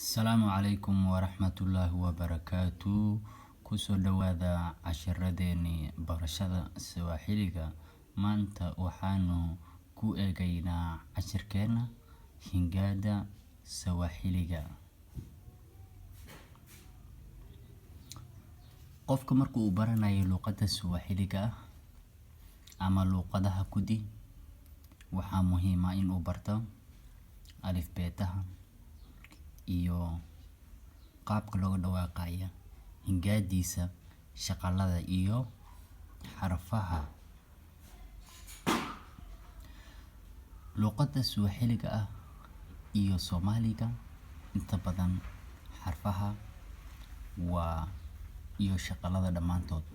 Asalaamu calaykum waraxmatullaahi wabarakaatu. Kusoo dhawaada cashiradeeni barashada Swahiliga. Maanta waxaanu ku eegaynaa cashirkeena Hingada Swahiliga. Qofka markuu baranayo luqadda Swahiliga ama luqadaha kudi, waxaa muhiim ah inuu barto alifbeetaha iyo qaabka looga dhawaaqayo hingadiisa, shaqalada iyo xarfaha. Luqadda Swahiliga iyo Soomaaliga inta badan xarfaha iyo shaqalada dhammaantood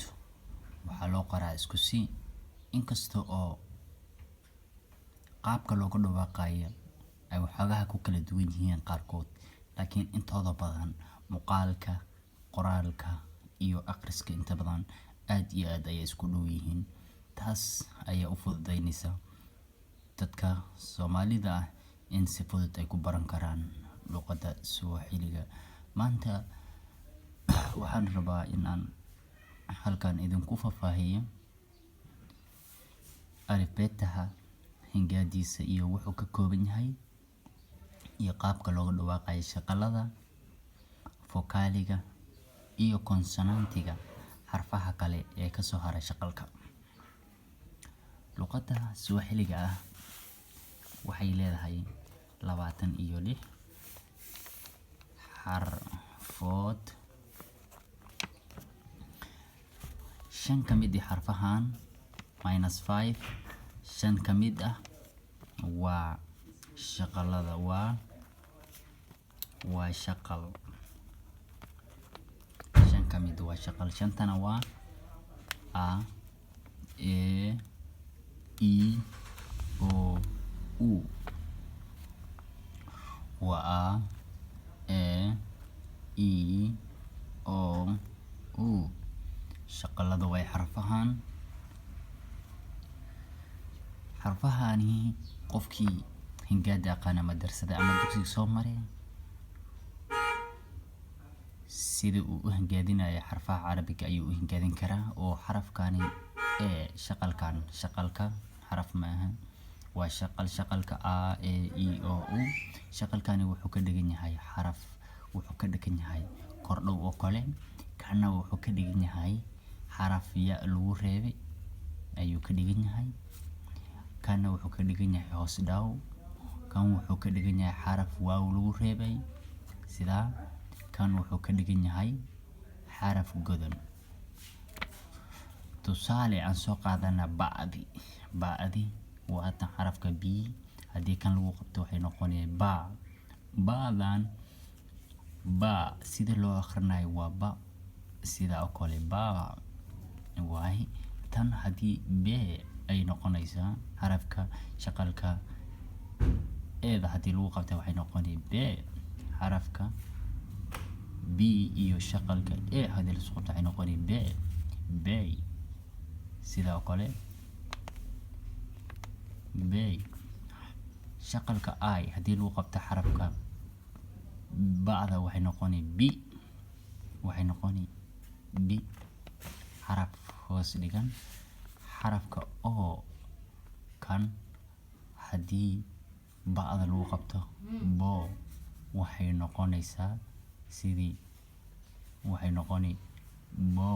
waxaa loo qoraa isku si, inkasta oo qaabka looga dhawaaqayo ay waxoogaha ku kala duwan yihiin qaarkood, laakiin intooda badan muuqaalka, qoraalka iyo akhriska inta badan aad iyo aad ayay isku dhow yihiin. Taas ayaa u fududeynaysa dadka Soomaalida in si fudud ay ku baran karaan luqadda Swahiliga. Maanta waxaan rabaa in aan halkan idinku faahfaahiyo alifbeetaha hingadiisa iyo wuxuu ka kooban yahay iyo qaabka looga dhawaaqayo shaqalada, fokaaliga iyo konsonantiga, xarfaha kale ee ka soo haray shaqalka. Luqadda Swahiliga waxay leedahay 26 xarfood. 5 ka mid ah xarfahan -5, 5 ka mid ah waa shaqalada, waa shaqal. 5 ka mid waa shaqal, 5tana waa a, e, i, o, u. Waa a, e, i, o, u. Shaqalada way xarfahan. Xarfahani qofkii hingada aqaan ama darsada ama dugsiga soo maray, sida uu u hingadinayo xarfaha Carabiga ayuu u hingadin karaa. oo xarafkani ee shaqalka xaraf ma aha, waa shaqalka a, e, i, o, u. Shaqalkani wuxuu ka dhigan yahay xaraf, wuxuu ka dhigan yahay kordhow oo kale, kana wuxuu ka dhigan yahay xaraf ya lagu reebay ayuu ka dhigan yahay, kana wuxuu ka dhigan yahay hoos dhaw, kan wuxuu ka dhigan yahay xaraf waaw lagu reebay, sida kan wuxuu ka dhigan yahay xaraf godan. Tusaale aan soo qaadana ba'di waa tan xarafka b, haddii kan lagu qabto waxay noqonaysaa ba. Ba'dan ba sida loo akhrinayo waa ba, sida oo kale ba waay. Tan haddii be ay noqonaysaa xarafka shaqalka eeda, haddii lagu qabto waxay noqonaysaa be. Xarafka b iyo shaqalka e haddii la isku qabto waxay noqonaysaa be, bay. Sida oo kale bay. Shaqalka I haddii lagu qabto xarafka ba'da waxay noqonaysaa bi, xaraf hoos dhigan. Xarafka o kan haddii ba'da lagu qabto bo waxay noqonaysaa bo.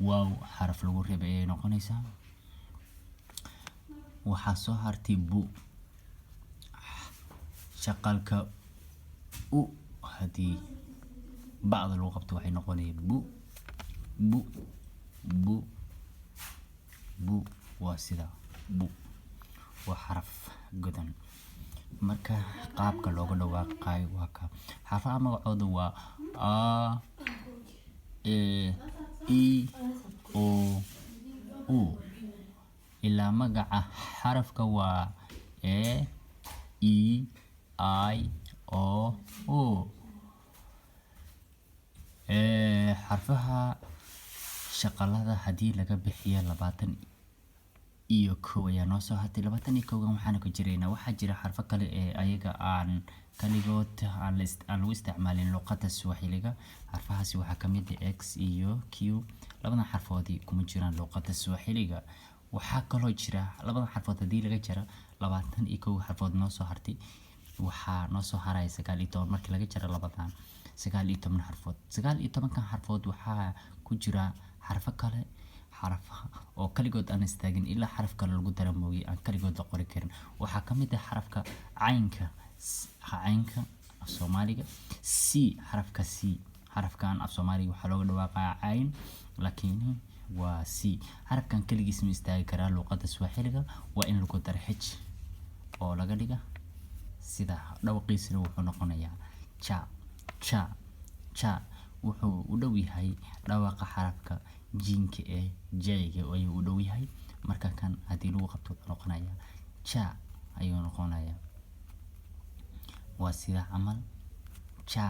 Waaw xaraf lagu reebay ayay noqonaysaa. Waxaa soo hartay bu. Shaqalka u haddii ba'da lagu qabto waxay noqonaysaa bu. Waa sida bu, waa xaraf godan. Marka qaabka looga dhawaaqayo waa ka xarfaha magacooda waa a, e, i, o, u. Ilaa magaca xarafka waa e, i, o, u. Xarfaha shaqalada haddii laga bixiyo iyo kow ayaa noo soo hartay 21 waxaan ku jiraynaa waxaa jira xarfo kale ee ayaga aan kaligood aan lagu isticmaalin luqadda Swahiliga xarfahaasi waxaa ka mid ah x iyo q labadan xarfoodii kuma jiraan luqadda Swahiliga waxaa kaloo jira labadan xarfood hadii laga jaro 21 xarfood noo soo hartay waxaa noo soo haray 19 markii laga jaro labadan 19 xarfood 19 xarfood waxaa ku jira xarfo kale xarfaha oo kaligood aan istaagin ilaa xaraf kale lagu daro mooyee aan kaligood la qori karin waxaa ka mid ah xarafka caynka af Soomaaliga c xarafka c xarafkan af Soomaaliga waxaa looga dhawaaqaa cayn laakiin waa c xarafkan kaligiis ma istaagi karaa luqadda Swahiliga waa in lagu daro h oo laga dhiga sida dhawaqiisana wuxuu noqonayaa cha cha cha wuxuu u dhow yahay dhawaqa xarafka jinka ee jayga ayuu u dhow yahay marka kan hadii lagu qabto wuxuu noqonayaa cha ayuu noqonayaa waa sida camal cha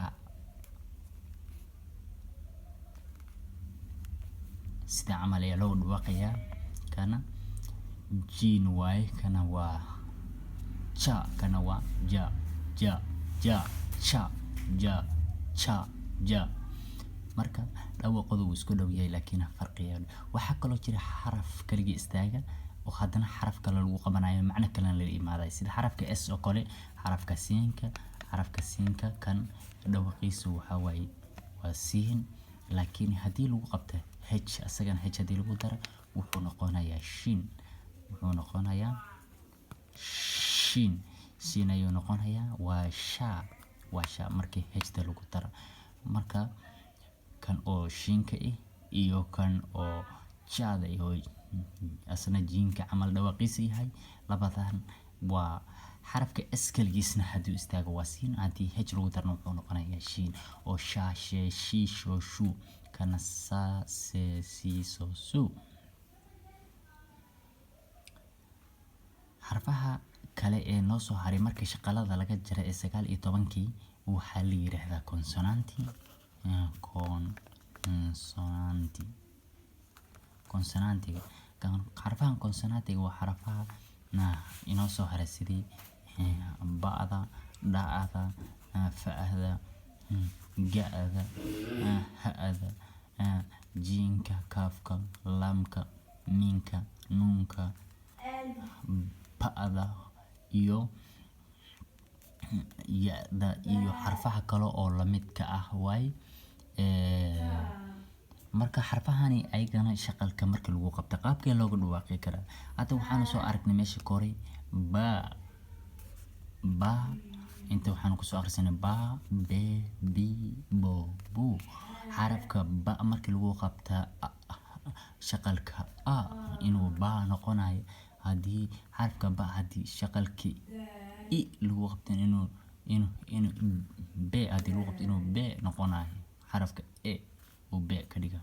sida camal ayaa loo dhawaaqayaa kana jin waaye kana waa cha kana waa ja ja ja cha ja cha ja marka dhawaqoodu wuu isku dhow yahay laakiin farqiya waxaa kaloo jira xaraf kaliya istaaga oo haddana xaraf kale lagu qabanayo macna kale la imaaday sida xarafka s oo kale xarafka siinka kan dhawaqiisu waxa waaye waa siin laakiin hadii lagu qabto h asagana h hadii lagu daro wuxuu noqonayaa shin ayuu noqonayaa waa sha markii h da lagu daro marka kan oo shinka iyo kan oo jada iyo asna jinka camal dhawaqiisa yahay labadan waa xarafka s kaligiisna haduu istaago waa siin hadii h lagu darno wuxuu noqonayaa shin oo sha she shi sho shu kana sa se si so su xarfaha kale ee noo soo haray markii shaqalada laga jaray 19kii waxaa la yiraahdaa consonantiga xarfahan consonantiga waa xarfaha inoo soo haray sidii ba'da dha'da fa'da ga'da ha'da jinka kaafka lamka minka nuunka ba'da iyo ya'da iyo xarfaha kale oo la midka ah way marka xarfahani ayagana shaqalka markii lagu qabto qaabkee looga dhawaaqi karaa hadda waxaan soo aragnay meesha kore ba inta waxaan ku soo akhrisanay ba be bi bo bu xarafka ba markii lagu qabta shaqalka a inuu ba noqonayo hadii xarafka ba hadii shaqalki i lagu qabto inuu be hadii lagu qabto inuu be noqonayo xarafka e oo be ka dhiga